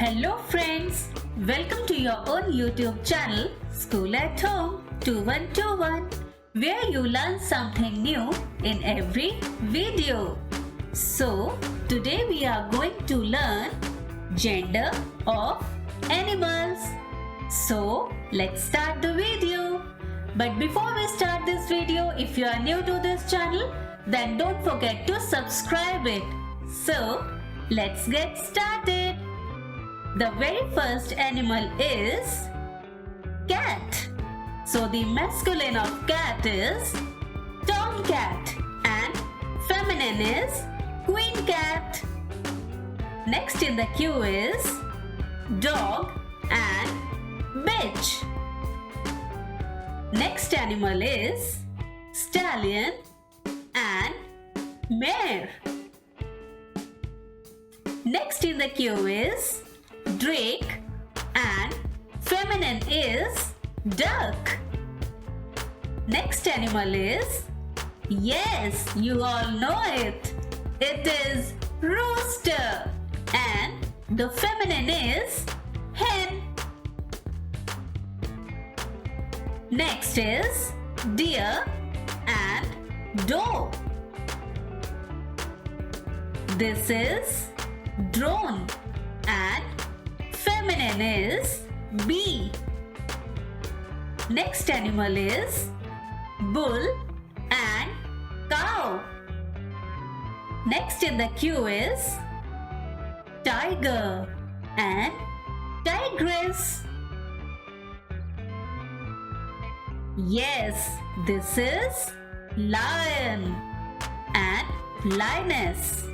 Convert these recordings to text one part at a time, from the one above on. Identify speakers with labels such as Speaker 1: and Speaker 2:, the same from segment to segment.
Speaker 1: Hello friends, welcome to your own YouTube channel School at Home 2121, where you learn something new in every video. So today we are going to learn gender of animals. So let's start the video. But before we start this video, if you are new to this channel, then don't forget to subscribe it. So let's get started. The very first animal is cat. So the masculine of cat is tomcat and feminine is queen cat. Next in the queue is dog and bitch. Next animal is stallion and mare. Next in the queue is drake and feminine is duck. Next animal is, yes, you all know it. It is rooster and the feminine is hen. Next is deer and doe. This is drone and feminine is bee. Next animal is bull and cow. Next in the queue is tiger and tigress. Yes, this is lion and lioness.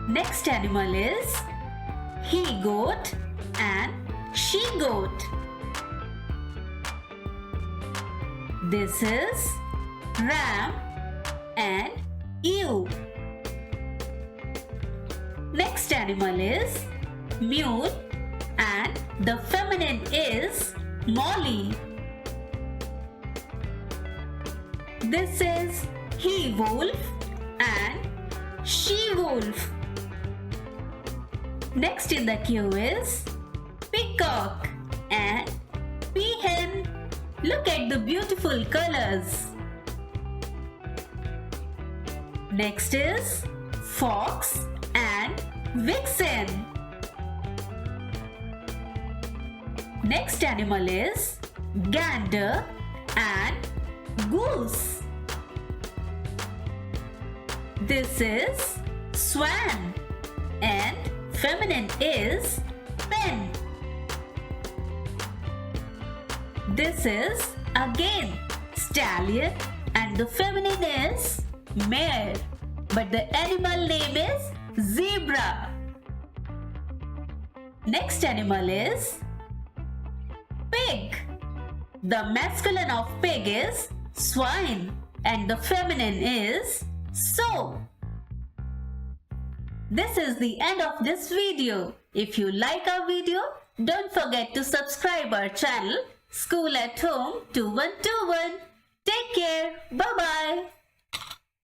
Speaker 1: Next animal is he goat and she goat. This is ram and ewe. Next animal is mule and the feminine is molly. This is he wolf and she wolf. Next in the queue is peacock and peahen. Look at the beautiful colors. Next is fox and vixen. Next animal is gander and goose. This is swan and feminine is pen. This is again stallion and the feminine is mare, but the animal name is zebra. Next animal is pig. The masculine of pig is swine and the feminine is sow. This is the end of this video. If you like our video, don't forget to subscribe our channel School at Home 2121. Take care. Bye-bye.